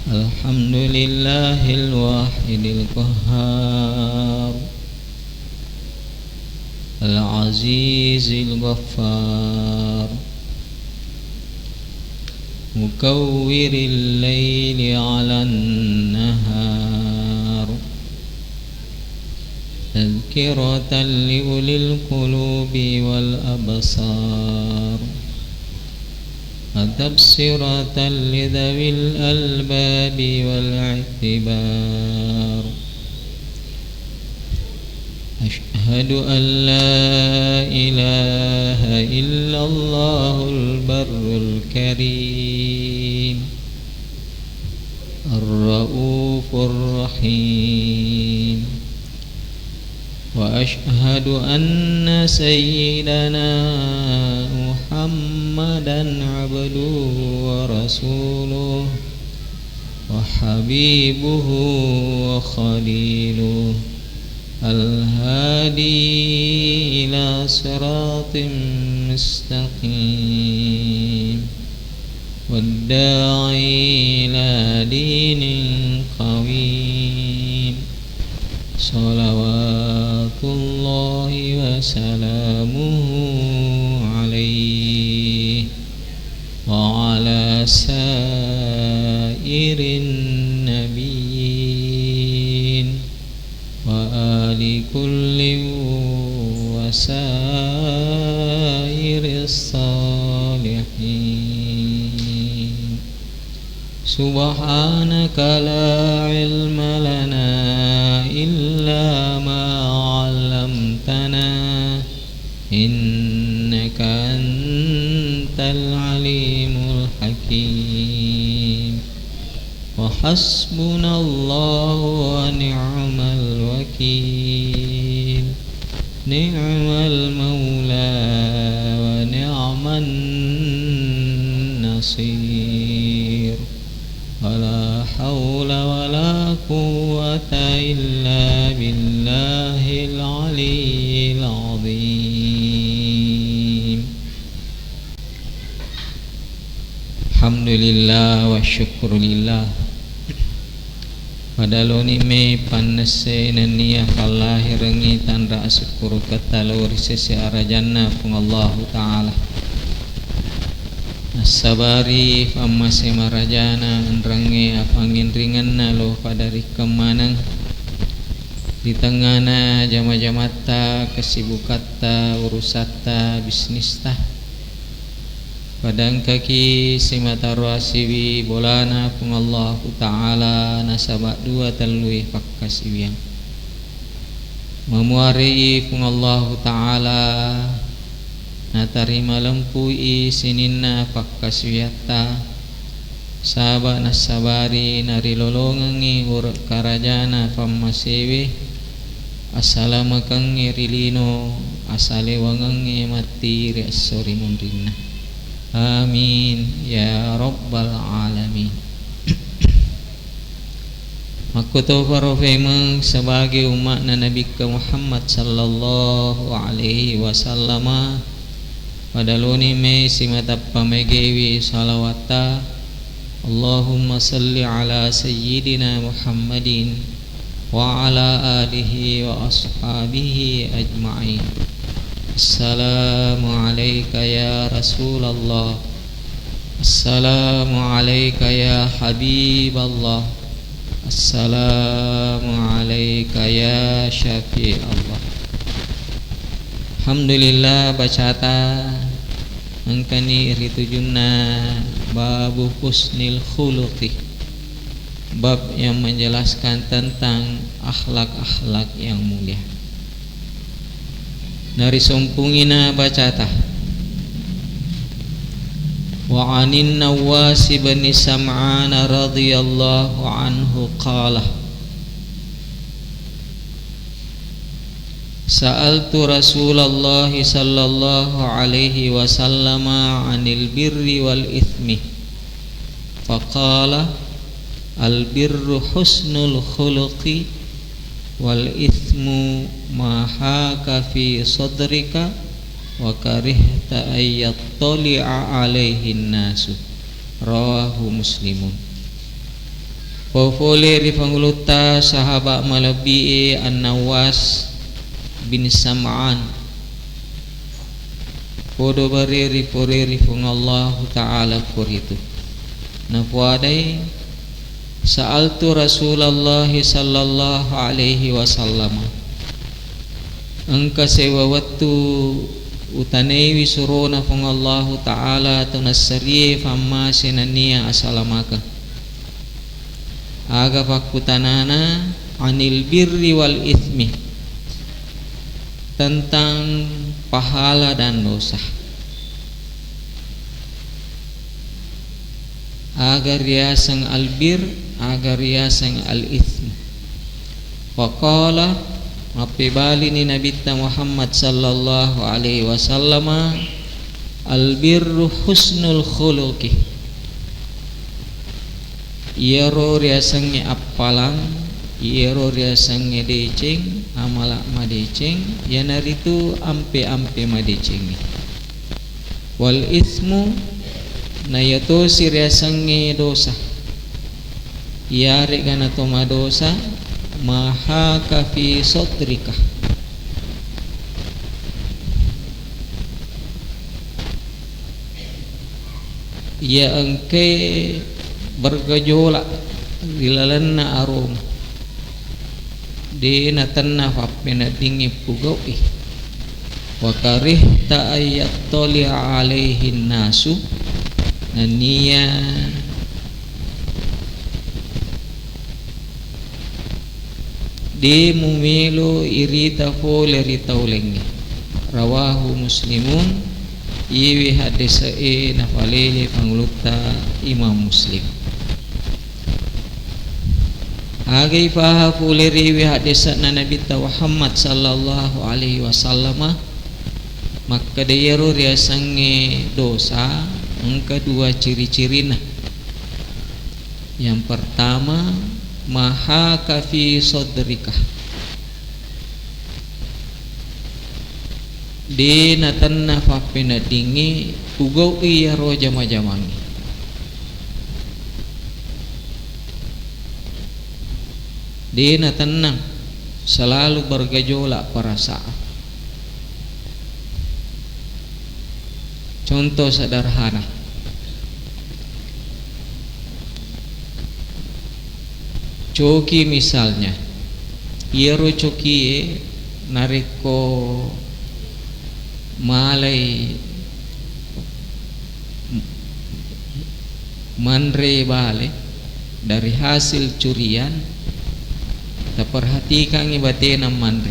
Alhamdulillahil wahidil qahhar, al-azizil ghaffar, mukawwiril layli 'alan nahar, tadhkiratan liulil qulubi wal absar, tafsiratan lidawil albabi wal i'tibar. Ashhadu an la ilaha illallahul barrul karim, ar-raufur rahim. Wa ashhadu anna sayyidana Muhammadan abduhu wa rasuluh wa habibuhu wa khaliluh, al-hadi ila siratim mustaqim, wad-da'i ila dinin qawim. Salawatullahi wa salamuhu alaihi wa ala sairin nabiyyin wa ali kulli wa sairis salihin. Subhanaka la ilma lana illa ma 'allamtana, innaka antal alimul hakim. Wa hasbunallahu wa ni'mal wakil, ni'mal maula wa ni'man nasir. Wala hawla wala quwwata illa billahil aliyyil azim. Alhamdulillah wa syukrulillah. Padaloni me panase nania kallahi rengi tanda syukur katalur sisi arajanna pung Allah taala. Sabari famase marajana rengi apangin ringan nalo padari kemanang di tengahna jama-jamata kesibukata urusata bisnista padang kaki simata ruasiwi bolana pung Allah taala nasabak dua telui pakkasiwiang memuari pung Allah taala natarima lempui sininna pakkaswiyata sabak nasabari narilolongangi ur karajana pammasewe assalamakangi rilino asale wangangi mati re'asori mundrinna. Amin ya rabbal alamin. Makuto farofemeng sebagai umat Nabi Muhammad sallallahu alaihi wasallam padaloni me simata pamegewi salawata Allahumma salli ala sayyidina Muhammadin wa ala alihi wa ashabihi ajma'in. Assalamu alayka ya Rasulullah, assalamu alayka ya Habiballah, assalamu alayka ya Syafi' Allah. Alhamdulillah bacata angkani ritujunna babu husnil khuluqi, bab yang menjelaskan tentang akhlak-akhlak yang mulia. Nari sumpungina bacata wa anin Nawas bin Sam'an radhiyallahu anhu qala Sa'altu Rasulullah sallallahu alaihi wasallam 'anil birri wal ithmi faqala al birru husnul khuluqi wal ithmu ma haka fi sadrika wa karihta ayyattali'a alaihin nasu. Rawahu Muslimun. Fofole rifanguluta sahabat malabi An-Nawas bin Sam'an podo bariri poriri fungallahu ta'ala kuritu nafuadai sa'altu Rasulullah sallallahu alaihi wasallam angka sewa waktu utanewi surona fungallahu ta'ala tunassari famma senania asalamaka aga fakutanana anil birri wal ithmi tentang pahala dan dosa agar riasang albir agar riasang al ithmi faqala mapibali ni Nabi Muhammad sallallahu alaihi wasallam albirru husnul khuluqi Yero riasange apalang, yero riasange deceng, amalak madeceng, yanaritu ampe madeceng. Wal ismu nayato si riasange dosa. Yare kana toma dosa maha kafi sotrika. Ya engke bergejolak dilalanna arum di natanna fapena dingi pugawi wa karihta ayat toli alaihin nasu nania di mumilu irita fole ritaulengi rawahu muslimun iwi hadis nafalehi panguluta Imam Muslim agai faha fuleri wi hadis na Nabi Muhammad sallallahu alaihi wasallam maka dayaru riasange dosa angka dua ciri-cirina yang pertama maha kafi sodrika di natanna fapena dingi ugau iya roja majamangi di natanna selalu bergejolak perasaan. Contoh sederhana, coki misalnya iero coki nariko malai manre bale dari hasil curian tak perhatikan ibatena manre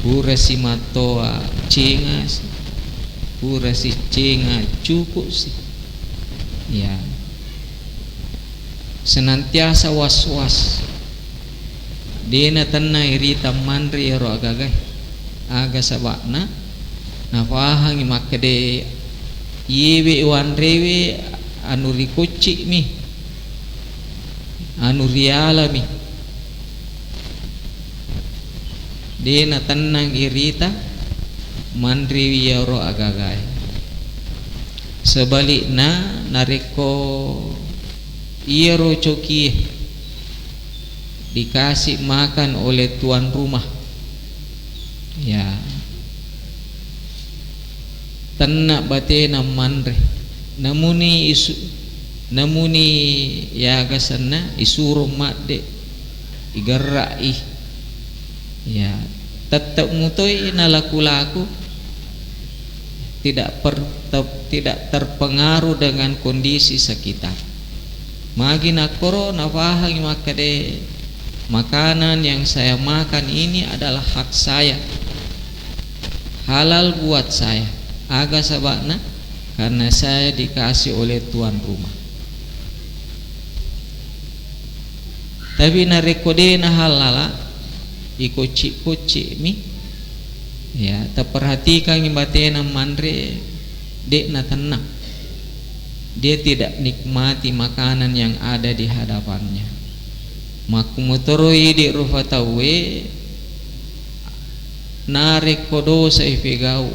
pura si matoa cengas pura si cenga cukup sih ya senantiasa was-was dena tanna irita manre ero agagai aga sabakna nafahangi makade yewe wanrewe anu rikucik mi anu riala mi dena tenang irita mandri yaro agagai sebaliknya nariko yaro coki dikasih makan oleh tuan rumah ya tenak batena mandre namuni ya gasana isuro madde igarai ya tetap mutoi nalaku-laku tidak terpengaruh dengan kondisi sekitar magi nakoro nafahang makade makanan yang saya makan ini adalah hak saya halal buat saya aga sabakna karena saya dikasih oleh tuan rumah tapi narekodena halala ikuci mi ya terperhatikan imbatena mandre dek na tenang dia tidak nikmati makanan yang ada di hadapannya makumutoroi di rufatawe narekodo saifigau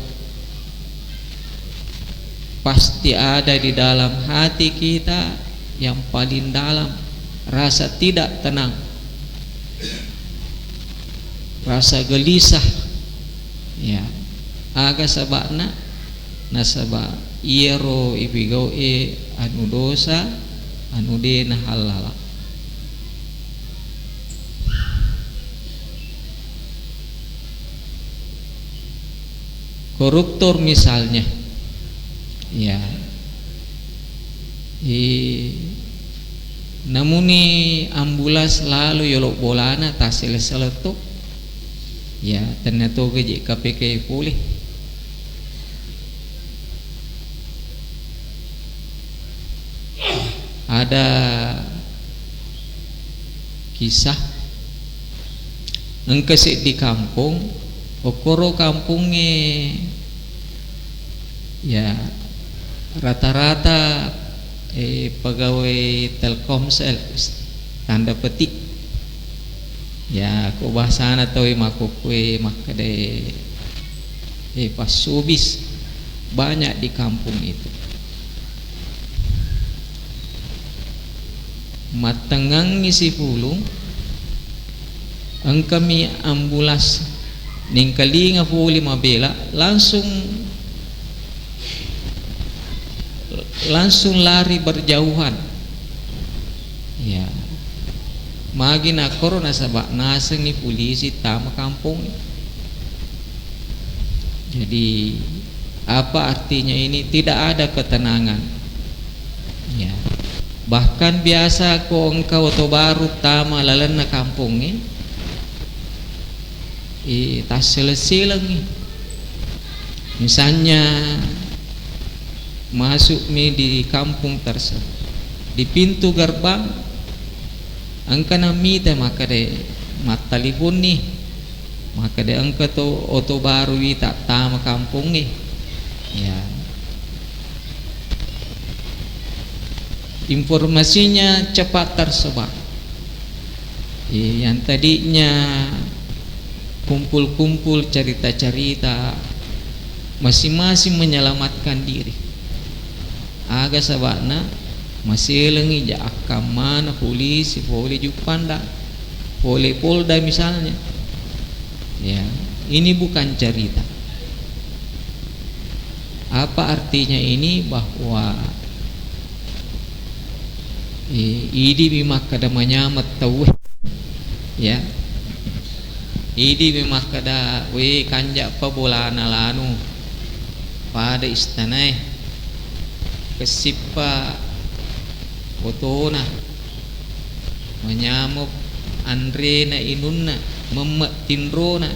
pasti ada di dalam hati kita yang paling dalam rasa tidak tenang, rasa gelisah, ya, aga sabana nasaba iero ibigau anu dosa anu dena halala. Koruptor misalnya, ya, namuni ambulas lalu yolok bolana tasile seletuk, ya, ternyata gaji KPK pulih. Ada kisah engkesik di kampung, okoro kampungnya, ya, rata-rata pegawai Telkomsel tanda petik, ya, ko bahasana atau makukwe makade pasubis banyak di kampung itu. Matengang ngisi pulung engkami ambulas ningkali ngapuli mabela langsung lari berjauhan, ya, magi nakor nasabak nasengi polisi tama kampung. Jadi apa artinya ini? Tidak ada ketenangan, ya. Bahkan biasa ko engkau to baru tama lalan na kampung tas selesilang misalnya masuk di kampung tersebut, di pintu gerbang angka namita maka de matalipun nih, maka de angka to oto baru tak tama kampung ya, informasinya cepat tersebar. Yang tadinya kumpul-kumpul cerita-cerita masing-masing menyelamatkan diri, aga sabana masih lengi ja akamana polisi boleh jupanda boleh polda misalnya, ya, ini bukan cerita. Apa artinya ini? Bahwa idi bimak kada manyamat tauh, ya, idi bimak kada we kanja pabolana lanu pada istanai kesipa fotona menyamuk Andre na inunna memek tindrona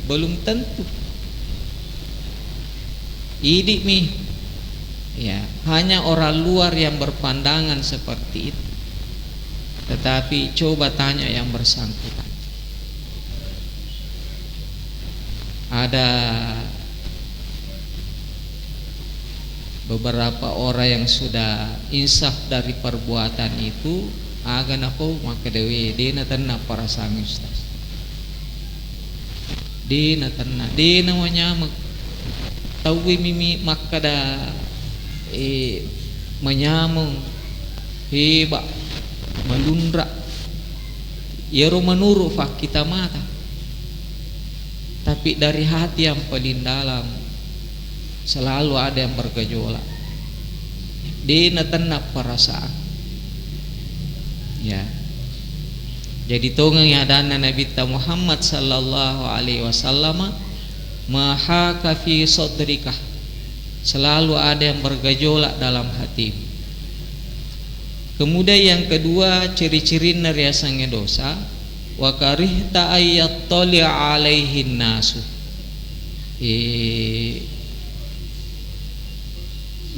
belum tentu idi mi, ya, hanya orang luar yang berpandangan seperti itu. Tetapi coba tanya yang bersangkutan. Ada beberapa orang yang sudah insaf dari perbuatan itu, agan aku maka dewi dena tanah para sang ustaz, dena tanah dena menyamak tawi mimi makada menyamung hebat melundra yero menuru fak kita mata, tapi dari hati yang paling dalam selalu ada yang bergejolak, dina tenap perasaan, ya. Jadi tongeng adana Nabi Muhammad sallallahu alaihi wasallam mahaka fi sadrika, selalu ada yang bergejolak dalam hati. Kemudian yang kedua ciri-ciri nariasangnya dosa, wa karihta ayattali alaihin nasu,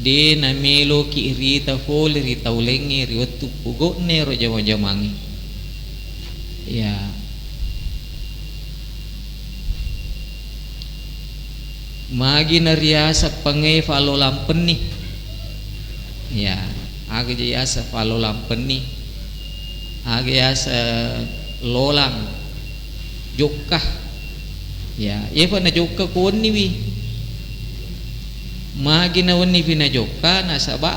de namelo ki rita fol rita ulengi riwatu pugo ne ro jama-jamangi, ya. Magi nariasa pangai falo lampeni, ya, aga jasa falo lampeni, aga jasa lolang jokah, ya, pa na jokah ko ni wi magi na wani pina jokah nasaba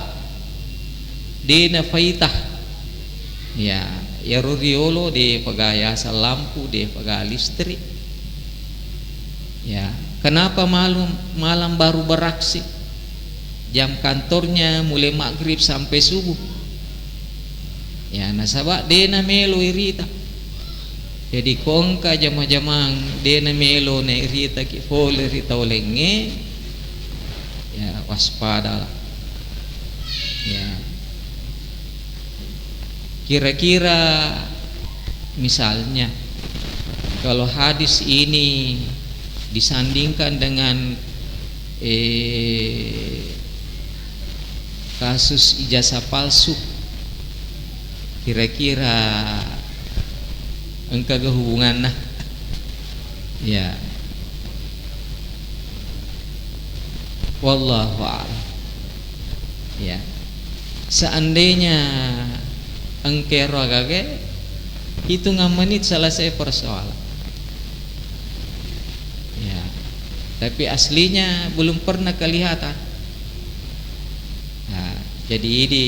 de na faitah, ya, ya riolo de pagayasa lampu de paga listrik. Ya, kenapa malam baru beraksi? Jam kantornya mulai maghrib sampai subuh. Ya, nasabak dena melo irita. Jadi kongka jama-jamang dena melo na irita ki fole rita olenge. Ya, waspada. Ya. Kira-kira misalnya kalau hadis ini disandingkan dengan kasus ijazah palsu, kira-kira engkau kehubungan nah, ya, wallahu a'lam. Ya, seandainya engkau agak hitungan menit selesai persoalan. Ya, tapi aslinya belum pernah kelihatan. Nah, jadi ini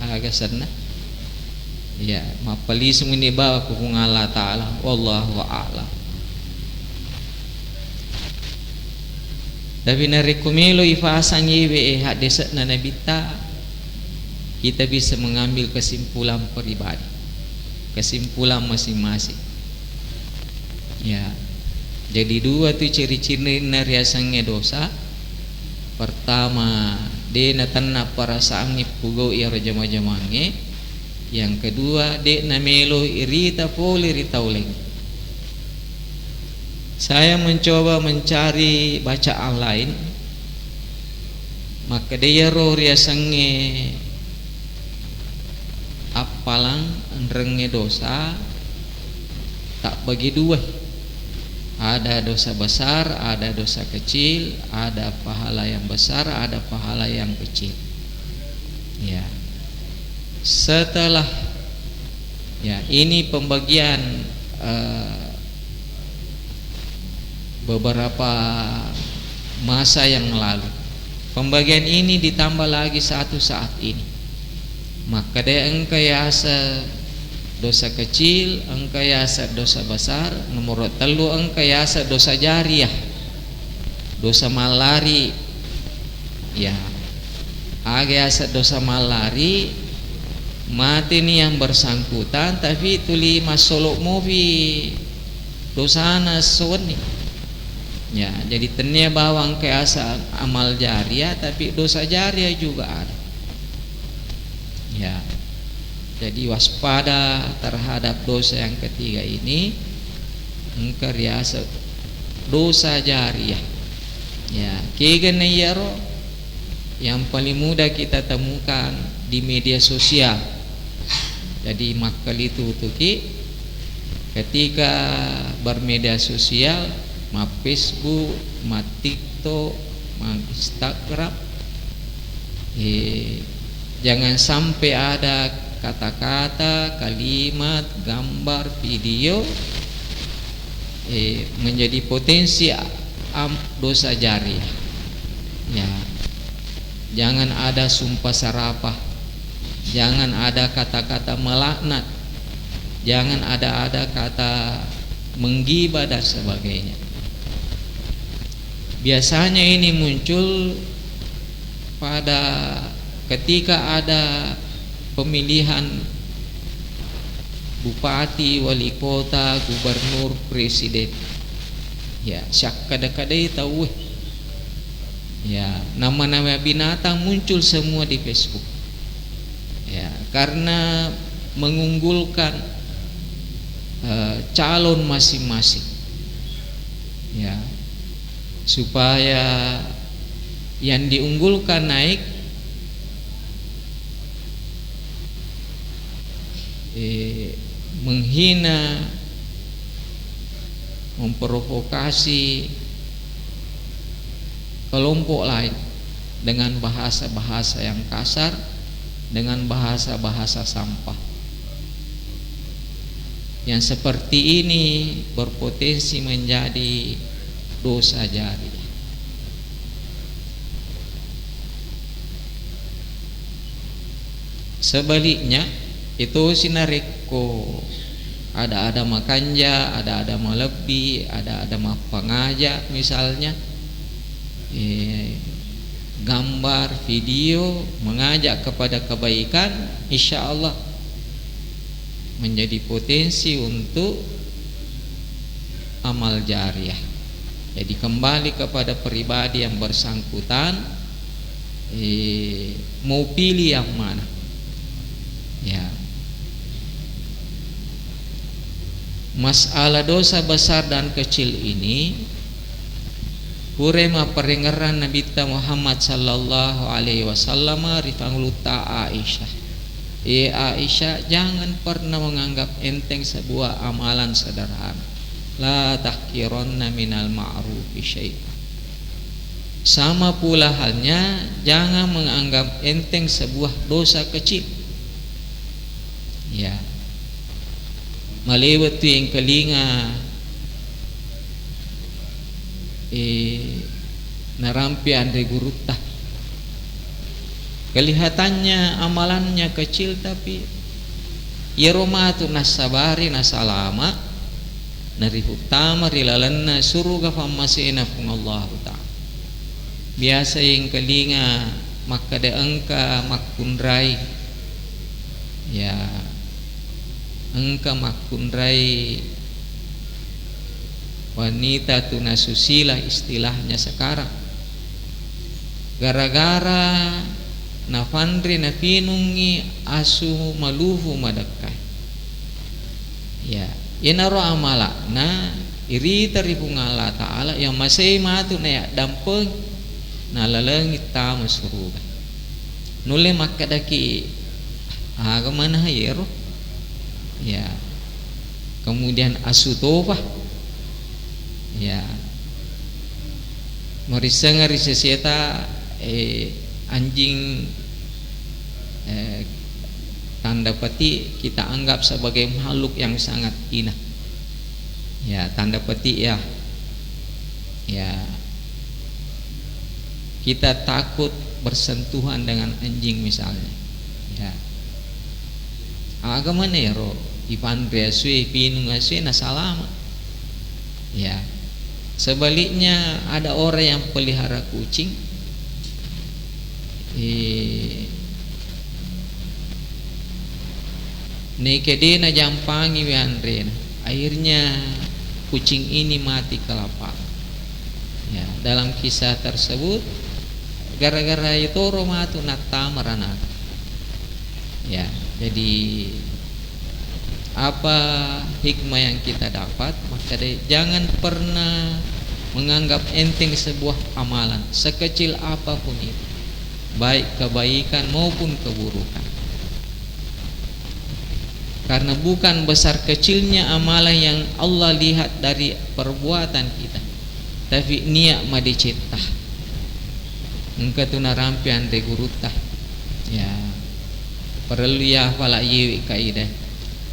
agak sana. Ya, mapali semua ini bawa ke Allah Ta'ala. Wallahu a'lam. Tapi narikumilo ifasang iwe hadisat na nabita, kita bisa mengambil kesimpulan pribadi, kesimpulan masing-masing. Ya, jadi dua tu ciri-ciri nariasangnya dosa. Pertama, dia natana perasaan ipugau ia rajama-jamange. Yang kedua, dia namelo irita poli ritauleng. Saya mencoba mencari bacaan lain, maka dia roh riasange apalang renge dosa tak bagi dua. Ada dosa besar, ada dosa kecil, ada pahala yang besar, ada pahala yang kecil. Ya. Setelah ya ini pembagian beberapa masa yang lalu. Pembagian ini ditambah lagi satu saat ini. Maka dia engkayasa dosa kecil, engkayasa dosa besar, nomor 3 engkayasa dosa jariah, dosa malari. Ya, agayasa dosa malari mati nih yang bersangkutan, tapi tuli masolok movi dosana sewani. Ya, jadi tenia bawang keasa amal jariah, tapi dosa jariah juga ada. Ya, jadi waspada terhadap dosa yang ketiga ini, engkau riasa dosa jariah. Ya, kegene yaro yang paling mudah kita temukan di media sosial. Jadi makal itu tuki ketika bermedia sosial, ma Facebook, ma TikTok, ma Instagram, jangan sampai ada kata-kata, kalimat, gambar, video menjadi potensi dosa jariah. Ya, jangan ada sumpah serapah, jangan ada kata-kata melaknat, jangan ada kata menggibah dan sebagainya. Biasanya ini muncul pada ketika ada pemilihan bupati, wali kota, gubernur, presiden. Ya, syak kadang-kadang tahu. Ya, nama-nama binatang muncul semua di Facebook. Ya, karena mengunggulkan calon masing-masing. Ya, supaya yang diunggulkan naik, menghina, memprovokasi kelompok lain dengan bahasa-bahasa yang kasar, dengan bahasa-bahasa sampah. Yang seperti ini berpotensi menjadi dosa jariah. Sebaliknya, itu sinareko ada makanja, ada melebi, ada pengaja misalnya, gambar, video mengajak kepada kebaikan, insya Allah menjadi potensi untuk amal jariah. Jadi kembali kepada pribadi yang bersangkutan, mau pilih yang mana, ya. Masalah dosa besar dan kecil ini kurema perengaran Nabi Muhammad sallallahu alaihi wasallam rifangluta Aisyah. Aisyah, jangan pernah menganggap enteng sebuah amalan sederhana. La tahqiranna minal ma'rufi syai'an. Sama pula halnya, jangan menganggap enteng sebuah dosa kecil. Ya. Malewat tu yang kelinga narampi andre gurutah. Kelihatannya amalannya kecil, tapi ya romatu nasabari nasalama nari utama rilalanna suruga famasina pun Allah Ta'ala. Biasa yang kelinga maka de engka makundrai, ya engka makundrai wanita tunasusila istilahnya sekarang, gara-gara nafandri nafinungi asu maluhu madakai, ya inaro amalakna iri taripung Allah Ta'ala yang masih matu na dampeng na lalangit tamu suruga nule makadaki agamana hayero, ya kemudian asutopa, ya marisanga risesieta anjing tanda peti kita anggap sebagai makhluk yang sangat hina, ya tanda peti, ya kita takut bersentuhan dengan anjing misalnya, ya agama ya ro ipandre asui pinung asui nasalama, ya sebaliknya ada orang yang pelihara kucing, nekedena jampangi wiandrena, akhirnya kucing ini mati kelaparan. Ya, dalam kisah tersebut gara-gara itu romatu natamaranat. Ya, jadi apa hikmah yang kita dapat? Maka jangan pernah menganggap enteng sebuah amalan sekecil apapun itu, baik kebaikan maupun keburukan. Karena bukan besar kecilnya amalan yang Allah lihat dari perbuatan kita, tapi niat madicitah. Engkau tu narampian de gurutah, ya perlu ya fala yewi kaidah.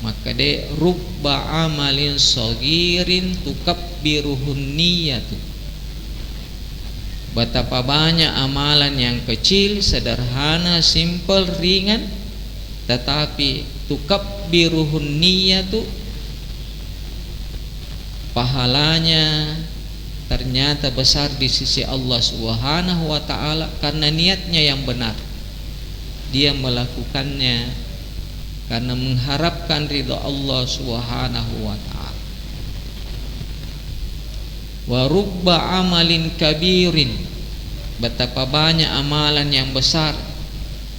Maka de rubba amalin sogirin tukabbiruhun niyatu. Betapa banyak amalan yang kecil, sederhana, simple, ringan, tetapi tukabbiruhun niyatu, pahalanya ternyata besar di sisi Allah Subhanahu wa Ta'ala karena niatnya yang benar. Dia melakukannya karena mengharapkan ridha Allah Subhanahu wa Ta'ala. Wa rubba amalin kabirin, betapa banyak amalan yang besar,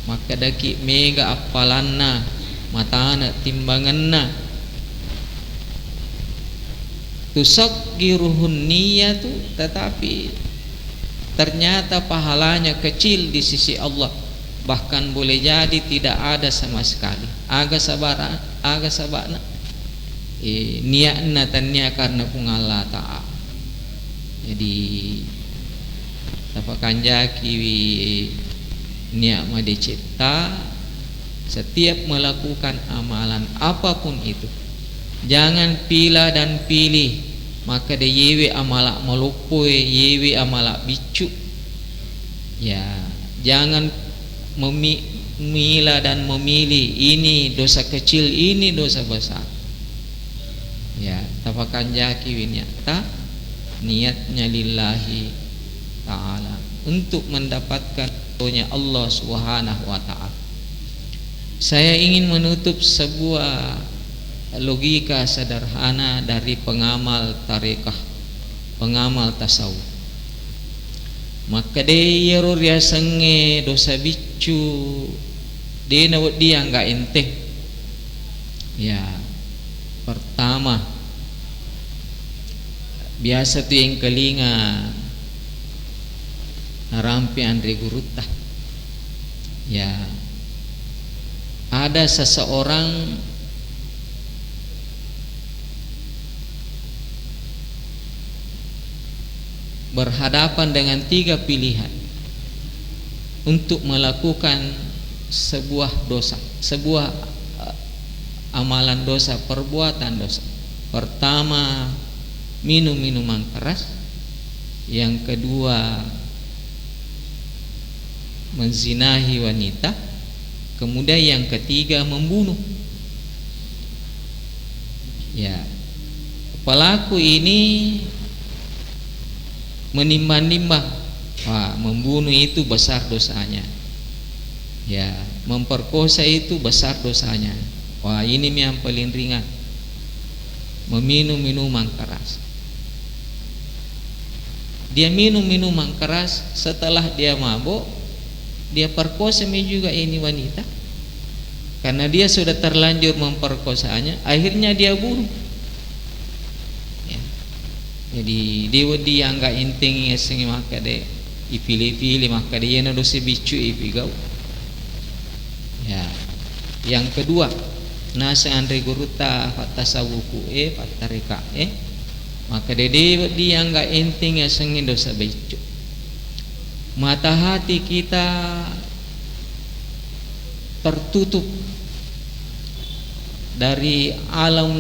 maka daki mega apalanna matana timbanganna, tusaggiruhun niyatu, tetapi ternyata pahalanya kecil di sisi Allah, bahkan boleh jadi tidak ada sama sekali. Aga sabana niatna tanya karena Allah Ta'ala. Jadi tapakan jaki niat madicipta, setiap melakukan amalan apapun itu jangan pilih dan pilih, maka de yewe amalak melupui, yewe amalak bicu. Ya, jangan memilah dan memilih ini dosa kecil, ini dosa besar. Ya, tapakan jaki winyata niatnya lillahi ta'ala untuk mendapatkan ridhonya Allah Subhanahu wa ta'ala. Saya ingin menutup sebuah logika sederhana dari pengamal tarekah, pengamal tasawuf. Maka dia ya senge dosa bicu dia nawat dia enggak enteng. Ya, pertama biasa tu yang kelinga narampi Andre Gurutah. Ya, ada seseorang berhadapan dengan 3 pilihan untuk melakukan sebuah dosa, sebuah amalan dosa, perbuatan dosa. Pertama, minum minuman keras. Yang kedua, menzinahi wanita. Kemudian yang ketiga, membunuh. Ya, pelaku ini menimbang-nimbang, wah, membunuh itu besar dosanya. Ya, memperkosa itu besar dosanya. Wah, ini yang paling ringan. Meminum minuman keras. Dia minum minuman keras, setelah dia mabuk, dia perkosa juga ini wanita. Karena dia sudah terlanjur memperkosanya, akhirnya dia bunuh. Ya. Jadi dia enggak inting sengi maka de ipilih-pilih maka dia na dosa bicu ipigau. Ya. Yang kedua, nasa Andre Guruta fatasawuku fatareka maka dia enggak inting sengi dosa bicu. Mata hati kita tertutup dari alam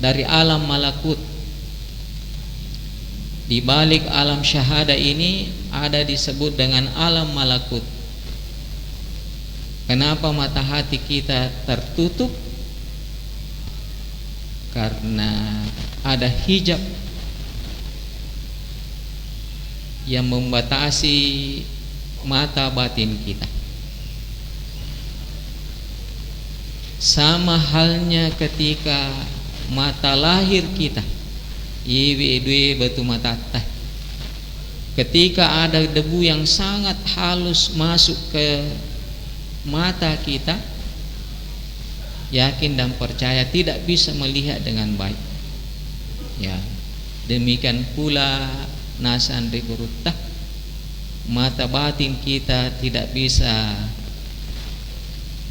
dari alam malakut. Di balik alam syahada ini ada disebut dengan alam malakut. Kenapa mata hati kita tertutup? Karena ada hijab yang membatasi mata batin kita. Sama halnya ketika mata lahir kita, iwe batu mata tah. Ketika ada debu yang sangat halus masuk ke mata kita, yakin dan percaya tidak bisa melihat dengan baik. Ya, demikian pula nasan rigurutah, mata batin kita tidak bisa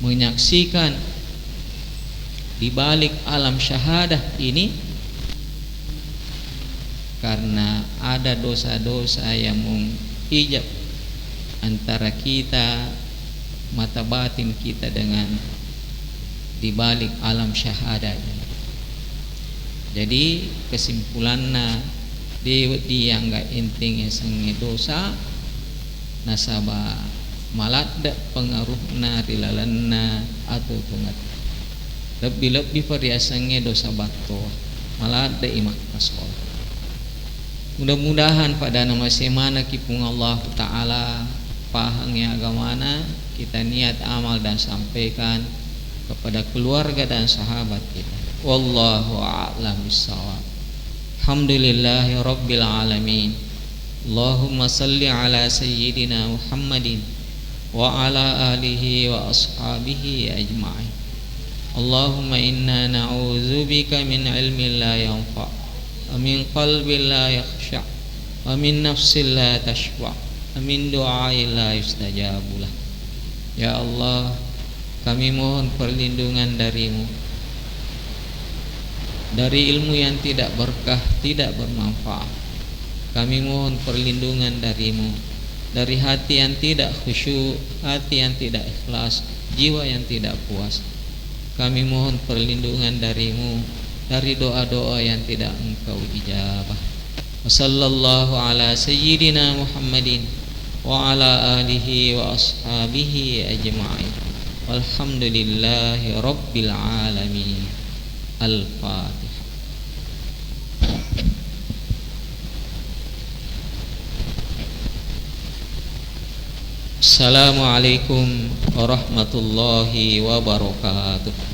menyaksikan di balik alam syahadah ini, karena ada dosa-dosa yang menghijab antara kita, mata batin kita dengan di balik alam syahadah ini. Jadi kesimpulannya dia enggak inting sengi dosa nasaba malada pengaruhna rilalanna atau pengat lebih variasannya dosa batu malada imak sekolah. Mudah-mudahan pada nama semana kipung Allah Ta'ala pahangnya agamana kita niat amal dan sampaikan kepada keluarga dan sahabat kita. Wallahu a'lam bissawab. Alhamdulillahi rabbil alamin. Allahumma salli ala sayyidina Muhammadin wa ala alihi wa ashabihi ajma'in. Allahumma inna na'udzubika min ilmin la yanfa' wa min qalbin la yakhsha' wa min nafsin la tashwa' wa min du'ain la yustajabu lah. Ya Allah, kami mohon perlindungan darimu dari ilmu yang tidak berkah, tidak bermanfaat. Kami mohon perlindungan darimu dari hati yang tidak khusyuk, hati yang tidak ikhlas, jiwa yang tidak puas. Kami mohon perlindungan darimu dari doa-doa yang tidak engkau ijabah. Wassallallahu ala sayyidina Muhammadin wa ala alihi wa ashabihi ajma'in. Walhamdulillahi rabbil alamin. Al-Fatihah. Assalamualaikum warahmatullahi wabarakatuh.